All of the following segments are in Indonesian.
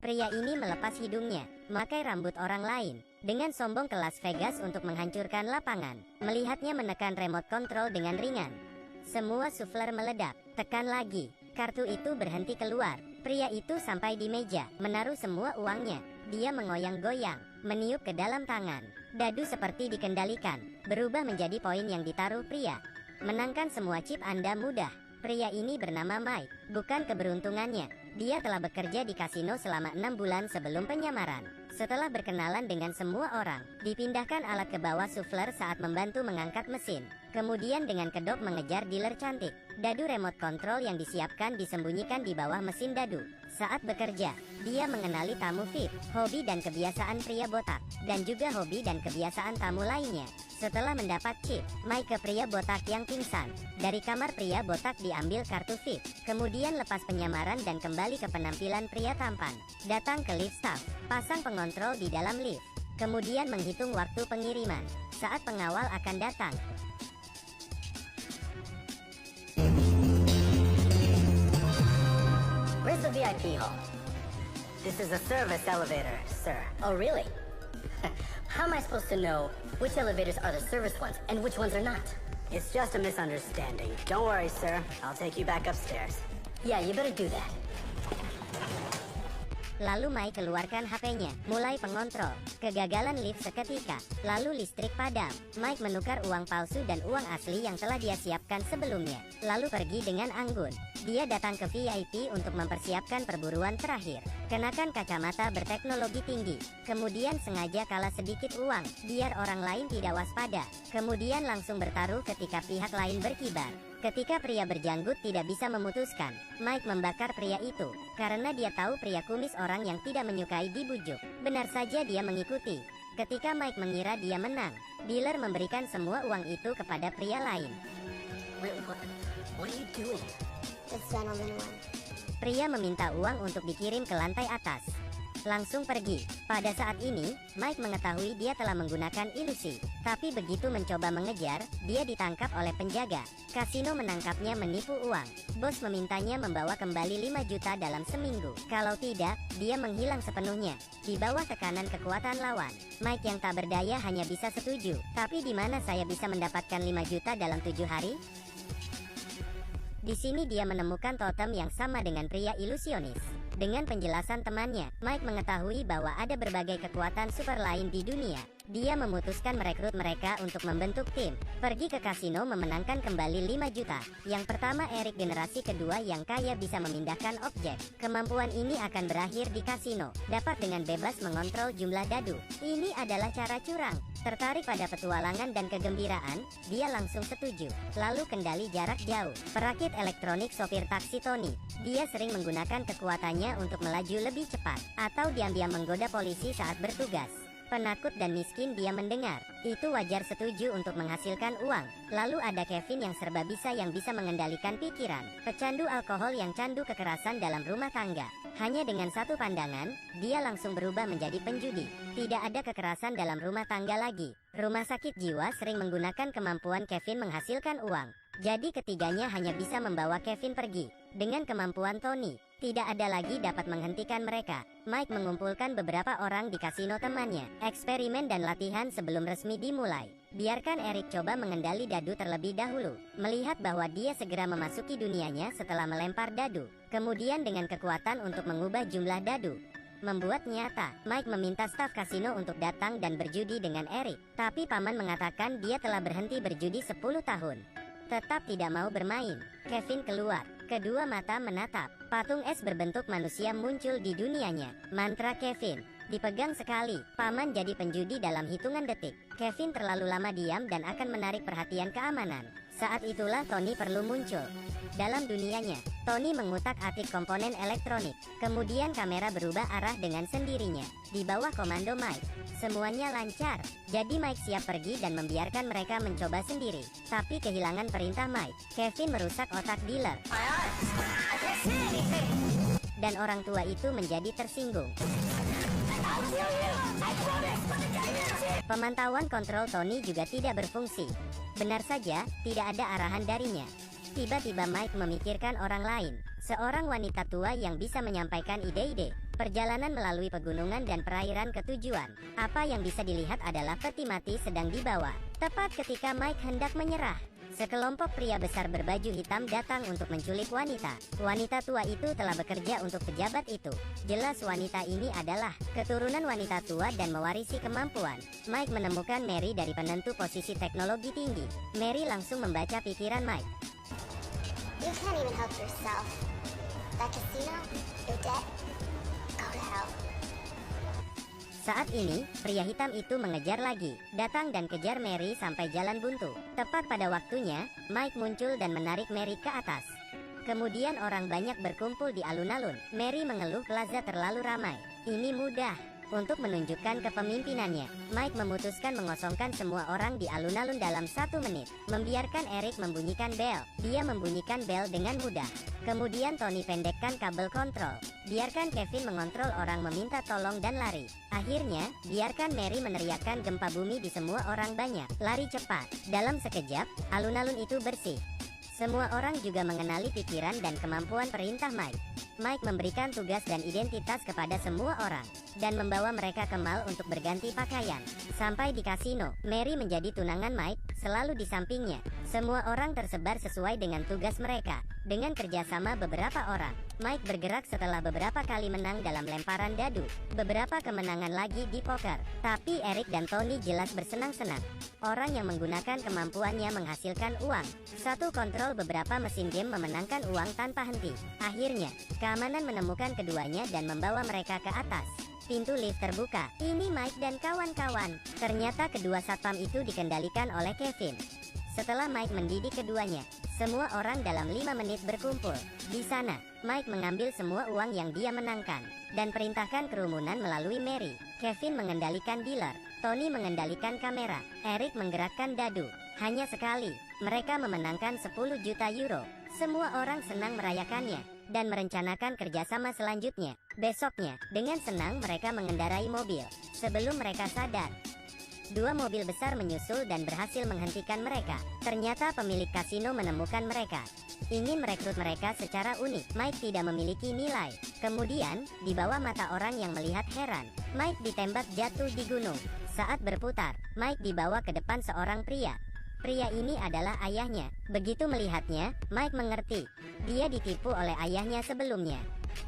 Pria ini melepas hidungnya, memakai rambut orang lain, dengan sombong ke Las Vegas untuk menghancurkan lapangan. Melihatnya menekan remote control dengan ringan. Semua souffler meledak. Tekan lagi. Kartu itu berhenti keluar. Pria itu sampai di meja, menaruh semua uangnya. Dia mengoyang-goyang, meniup ke dalam tangan. Dadu seperti dikendalikan, berubah menjadi poin yang ditaruh pria. Menangkan semua chip Anda mudah. Pria ini bernama Mike. Bukan keberuntungannya, dia telah bekerja di kasino selama 6 bulan sebelum penyamaran. Setelah berkenalan dengan semua orang, dipindahkan alat ke bawah souffler saat membantu mengangkat mesin. Kemudian dengan kedok mengejar dealer cantik. Dadu remote control yang disiapkan disembunyikan di bawah mesin dadu. Saat bekerja, dia mengenali tamu VIP, hobi dan kebiasaan pria botak, dan juga hobi dan kebiasaan tamu lainnya. Setelah mendapat chip, Mike ke pria botak yang pingsan. Dari kamar pria botak diambil kartu VIP. Kemudian lepas penyamaran dan kembali ke penampilan pria tampan. Datang ke lift staff, pasang pengontrol di dalam lift. Kemudian menghitung waktu pengiriman. Saat pengawal akan datang. Where's the VIP hall? This is a service elevator, sir. Oh, really? How am I supposed to know which elevators are the service ones and which ones are not? It's just a misunderstanding. Don't worry, sir. I'll take you back upstairs. Yeah, you better do that. Lalu Mike keluarkan HP-nya, mulai pengontrol. Kegagalan lift seketika, lalu listrik padam. Mike menukar uang palsu dan uang asli yang telah dia siapkan sebelumnya, lalu pergi dengan anggun. Dia datang ke VIP untuk mempersiapkan perburuan terakhir. Kenakan kacamata berteknologi tinggi. Kemudian sengaja kalah sedikit uang, biar orang lain tidak waspada. Kemudian langsung bertaruh ketika pihak lain berkibar. Ketika pria berjanggut tidak bisa memutuskan, Mike membakar pria itu. Karena dia tahu pria kumis orang yang tidak menyukai dibujuk. Benar saja dia mengikuti. Ketika Mike mengira dia menang, dealer memberikan semua uang itu kepada pria lain. Wait, what are you doing? It's gentleman one. Pria meminta uang untuk dikirim ke lantai atas. Langsung pergi. Pada saat ini, Mike mengetahui dia telah menggunakan ilusi. Tapi begitu mencoba mengejar, dia ditangkap oleh penjaga. Kasino menangkapnya menipu uang. Bos memintanya membawa kembali 5 juta dalam seminggu. Kalau tidak, dia menghilang sepenuhnya. Di bawah tekanan kekuatan lawan, Mike yang tak berdaya hanya bisa setuju. Tapi di mana saya bisa mendapatkan 5 juta dalam 7 hari? Di sini dia menemukan totem yang sama dengan pria ilusionis. Dengan penjelasan temannya, Mike mengetahui bahwa ada berbagai kekuatan super lain di dunia. Dia memutuskan merekrut mereka untuk membentuk tim. Pergi ke kasino memenangkan kembali 5 juta. Yang pertama Eric generasi kedua yang kaya bisa memindahkan objek. Kemampuan ini akan berakhir di kasino. Dapat dengan bebas mengontrol jumlah dadu. Ini adalah cara curang. Tertarik pada petualangan dan kegembiraan, dia langsung setuju. Lalu kendali jarak jauh. Perakit elektronik sopir taksi Tony. Dia sering menggunakan kekuatannya untuk melaju lebih cepat, atau diam-diam menggoda polisi saat bertugas. Penakut dan miskin dia mendengar. Itu wajar setuju untuk menghasilkan uang. Lalu ada Kevin yang serba bisa yang bisa mengendalikan pikiran. Pecandu alkohol yang candu kekerasan dalam rumah tangga. Hanya dengan satu pandangan, dia langsung berubah menjadi penjudi. Tidak ada kekerasan dalam rumah tangga lagi. Rumah sakit jiwa sering menggunakan kemampuan Kevin menghasilkan uang. Jadi ketiganya hanya bisa membawa Kevin pergi. Dengan kemampuan Tony, tidak ada lagi dapat menghentikan mereka. Mike mengumpulkan beberapa orang di kasino temannya. Eksperimen dan latihan sebelum resmi dimulai. Biarkan Eric coba mengendali dadu terlebih dahulu. Melihat bahwa dia segera memasuki dunianya setelah melempar dadu. Kemudian dengan kekuatan untuk mengubah jumlah dadu. Membuat nyata, Mike meminta staf kasino untuk datang dan berjudi dengan Eric. Tapi paman mengatakan dia telah berhenti berjudi 10 tahun. Tetap tidak mau bermain. Kevin keluar. Kedua mata menatap. Patung es berbentuk manusia muncul di dunianya. Mantra Kevin dipegang sekali. Paman jadi penjudi dalam hitungan detik. Kevin terlalu lama diam dan akan menarik perhatian keamanan. Saat itulah Tony perlu muncul. Dalam dunianya, Tony mengutak-atik komponen elektronik. Kemudian kamera berubah arah dengan sendirinya. Di bawah komando Mike, semuanya lancar. Jadi Mike siap pergi dan membiarkan mereka mencoba sendiri. Tapi kehilangan perintah Mike, Kevin merusak otak dealer. Dan orang tua itu menjadi tersinggung. Pemantauan kontrol Tony juga tidak berfungsi. Benar saja, tidak ada arahan darinya. Tiba-tiba Mike memikirkan orang lain. Seorang wanita tua yang bisa menyampaikan ide-ide. Perjalanan melalui pegunungan dan perairan ke tujuan. Apa yang bisa dilihat adalah peti mati sedang dibawa. Tepat ketika Mike hendak menyerah, sekelompok pria besar berbaju hitam datang untuk menculik wanita. Wanita tua itu telah bekerja untuk pejabat itu. Jelas wanita ini adalah keturunan wanita tua dan mewarisi kemampuan. Mike menemukan Mary dari penentu posisi teknologi tinggi. Mary langsung membaca pikiran Mike. You can't even help yourself. That casino, your debt, go to hell. Saat ini, pria hitam itu mengejar lagi, datang dan kejar Mary sampai jalan buntu. Tepat pada waktunya, Mike muncul dan menarik Mary ke atas. Kemudian orang banyak berkumpul di alun-alun. Mary mengeluh plaza terlalu ramai. Ini mudah. Untuk menunjukkan kepemimpinannya, Mike memutuskan mengosongkan semua orang di alun-alun dalam 1 menit. Membiarkan Eric membunyikan bel. Dia membunyikan bel dengan mudah. Kemudian Tony pendekkan kabel kontrol. Biarkan Kevin mengontrol orang meminta tolong dan lari. Akhirnya, biarkan Mary meneriakkan gempa bumi di semua orang banyak. Lari cepat. Dalam sekejap, alun-alun itu bersih. Semua orang juga mengenali pikiran dan kemampuan perintah Mike. Mike memberikan tugas dan identitas kepada semua orang, dan membawa mereka ke mall untuk berganti pakaian. Sampai di kasino, Mary menjadi tunangan Mike, selalu di sampingnya. Semua orang tersebar sesuai dengan tugas mereka. Dengan kerjasama beberapa orang, Mike bergerak setelah beberapa kali menang dalam lemparan dadu. Beberapa kemenangan lagi di poker. Tapi Eric dan Tony jelas bersenang-senang. Orang yang menggunakan kemampuannya menghasilkan uang. Satu kontrol beberapa mesin game memenangkan uang tanpa henti. Akhirnya, keamanan menemukan keduanya dan membawa mereka ke atas. Pintu lift terbuka. Ini Mike dan kawan-kawan. Ternyata kedua satpam itu dikendalikan oleh Kevin. Setelah Mike mendidik keduanya, semua orang dalam 5 menit berkumpul. Di sana, Mike mengambil semua uang yang dia menangkan, dan perintahkan kerumunan melalui Mary. Kevin mengendalikan dealer, Tony mengendalikan kamera, Eric menggerakkan dadu. Hanya sekali, mereka memenangkan 10 juta euro. Semua orang senang merayakannya, dan merencanakan kerjasama selanjutnya. Besoknya, dengan senang mereka mengendarai mobil. Sebelum mereka sadar, 2 mobil besar menyusul dan berhasil menghentikan mereka. Ternyata pemilik kasino menemukan mereka. Ingin merekrut mereka secara unik. Mike tidak memiliki nilai. Kemudian, di bawah mata orang yang melihat heran, Mike ditembak jatuh di gunung. Saat berputar, Mike dibawa ke depan seorang pria. Pria ini adalah ayahnya. Begitu melihatnya, Mike mengerti. Dia ditipu oleh ayahnya sebelumnya.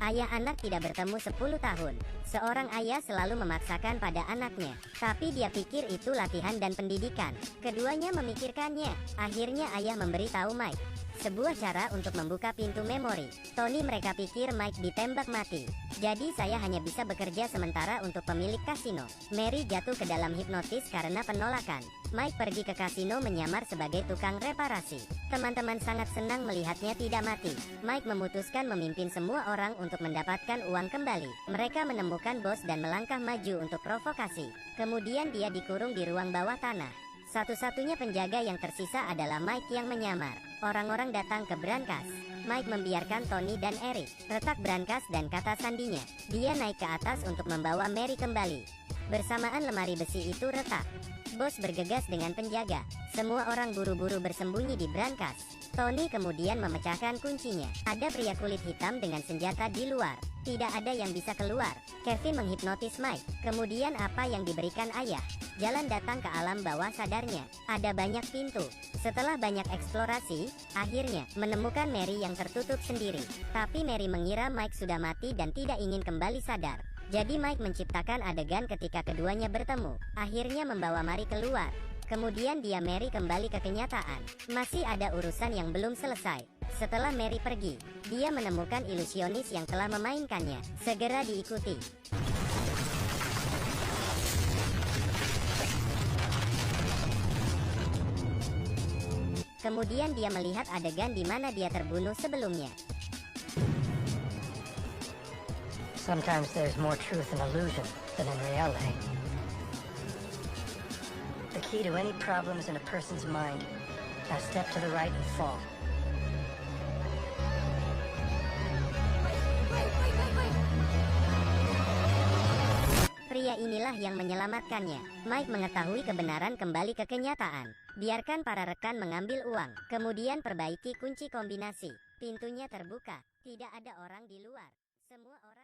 Ayah anak tidak bertemu 10 tahun. Seorang ayah selalu memaksakan pada anaknya, tapi dia pikir itu latihan dan pendidikan. Keduanya memikirkannya. Akhirnya ayah memberitahu Mike sebuah cara untuk membuka pintu memori. Tony mereka pikir Mike ditembak mati. Jadi saya hanya bisa bekerja sementara untuk pemilik kasino. Mary jatuh ke dalam hipnotis karena penolakan. Mike pergi ke kasino menyamar sebagai tukang reparasi. Teman-teman sangat senang melihatnya tidak mati. Mike memutuskan memimpin semua orang untuk mendapatkan uang kembali. Mereka menemukan bos dan melangkah maju untuk provokasi. Kemudian dia dikurung di ruang bawah tanah. Satu-satunya penjaga yang tersisa adalah Mike yang menyamar. Orang-orang datang ke brankas. Mike membiarkan Tony dan Eric retak brankas dan kata sandinya. Dia naik ke atas untuk membawa Mary kembali. Bersamaan lemari besi itu retak. Bos bergegas dengan penjaga. Semua orang buru-buru bersembunyi di brankas. Tony kemudian memecahkan kuncinya. Ada pria kulit hitam dengan senjata di luar. Tidak ada yang bisa keluar. Kevin menghipnotis Mike. Kemudian apa yang diberikan ayah? Jalan datang ke alam bawah sadarnya. Ada banyak pintu. Setelah banyak eksplorasi, akhirnya menemukan Mary yang tertutup sendiri. Tapi Mary mengira Mike sudah mati dan tidak ingin kembali sadar. Jadi Mike menciptakan adegan ketika keduanya bertemu. Akhirnya membawa Mary keluar. Kemudian dia Mary kembali ke kenyataan. Masih ada urusan yang belum selesai. Setelah Mary pergi, dia menemukan ilusionis yang telah memainkannya. Segera diikuti. Kemudian dia melihat adegan di mana dia terbunuh sebelumnya. Sometimes there's more truth in illusion than in reality. The key to any problems in a person's mind. Now step to the right and fall. Pria inilah yang menyelamatkannya. Mike mengetahui kebenaran kembali ke kenyataan. Biarkan para rekan mengambil uang. Kemudian perbaiki kunci kombinasi. Pintunya terbuka. Tidak ada orang di luar. Semua orang